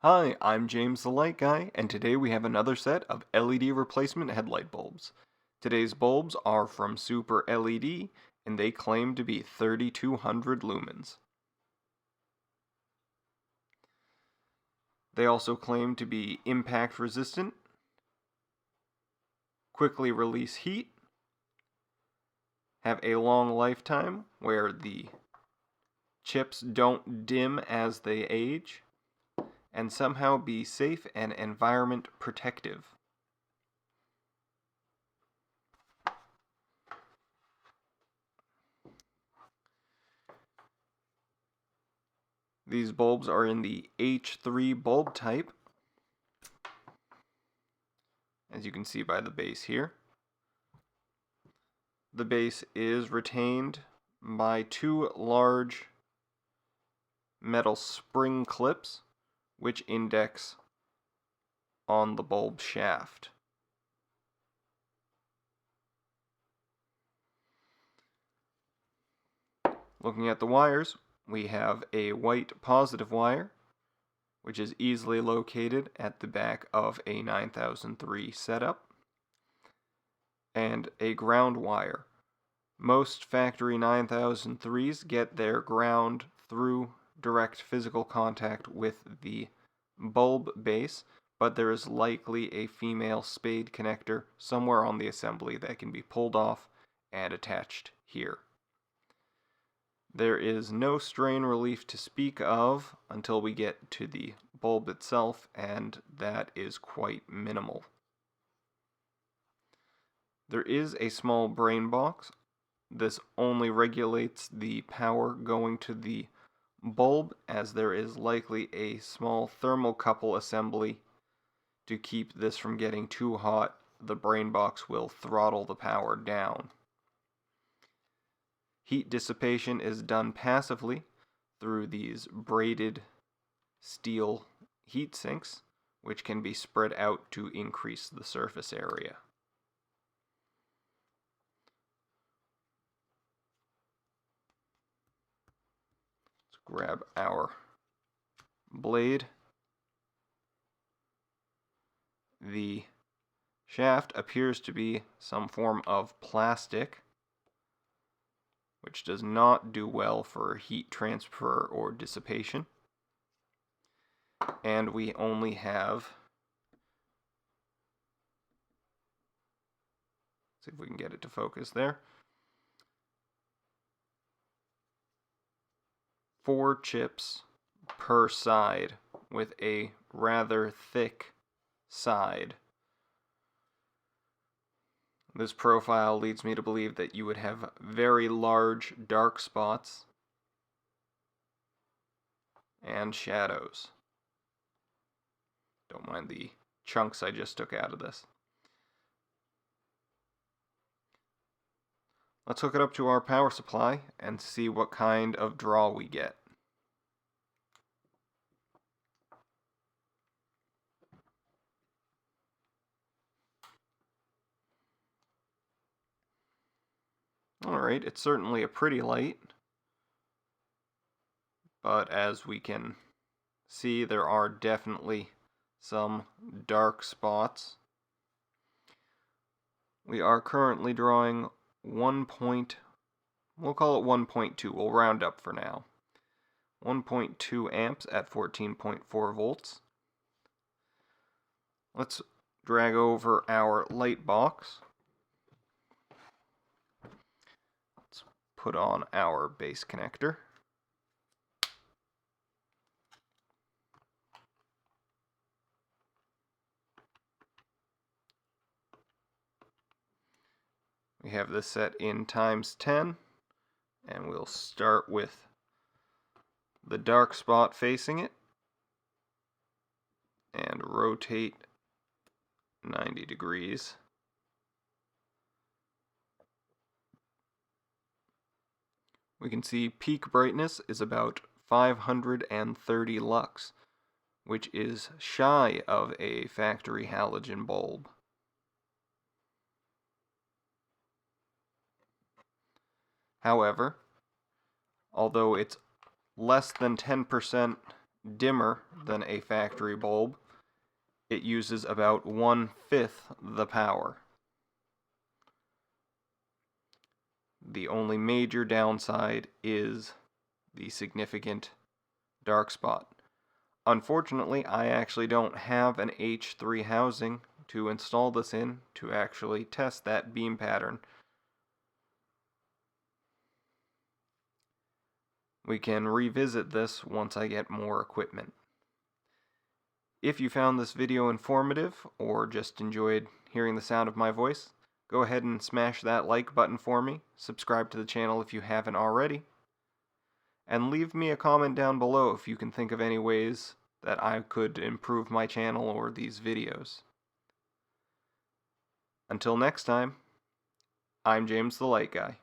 Hi, I'm James the Light Guy, and today we have another set of LED replacement headlight bulbs. Today's bulbs are from Super LED, and they claim to be 3200 lumens. They also claim to be impact resistant, quickly release heat, have a long lifetime where the chips don't dim as they age, and somehow be safe and environment protective. These bulbs are in the H3 bulb type, as you can see by the base here. The base is retained by two large metal spring clips, which index on the bulb shaft. Looking at the wires, we have a white positive wire, which is easily located at the back of a 9003 setup, and a ground wire. Most factory 9003s get their ground through direct physical contact with the bulb base, but there is likely a female spade connector somewhere on the assembly that can be pulled off and attached here. There is no strain relief to speak of until we get to the bulb itself, and that is quite minimal. There is a small brain box. This only regulates the power going to the bulb, as there is likely a small thermocouple assembly to keep this from getting too hot. The brain box will throttle the power down. Heat dissipation is done passively through these braided steel heat sinks, which can be spread out to increase the surface area. Let's grab our blade. The shaft appears to be some form of plastic, which does not do well for heat transfer or dissipation. And we only have, see if we can get it to focus there, 4 chips per side with a rather thick side. This profile leads me to believe that you would have very large dark spots and shadows. Don't mind the chunks I just took out of this. Let's hook it up to our power supply and see what kind of draw we get. Alright, it's certainly a pretty light, but as we can see, there are definitely some dark spots. We are currently drawing we'll call it 1.2, we'll round up for now. 1.2 amps at 14.4 volts. Let's drag over our light box. Let's put on our base connector. We have this set in ×10, and we'll start with the dark spot facing it and rotate 90 degrees. We can see peak brightness is about 530 lux, which is shy of a factory halogen bulb. However, although it's less than 10% dimmer than a factory bulb. It uses about 1/5 the power. The only major downside is the significant dark spot. Unfortunately, I actually don't have an H3 housing to install this in to actually test that beam pattern. We can revisit this once I get more equipment. If you found this video informative or just enjoyed hearing the sound of my voice, go ahead and smash that like button for me, subscribe to the channel if you haven't already, and leave me a comment down below if you can think of any ways that I could improve my channel or these videos. Until next time, I'm James the Light Guy.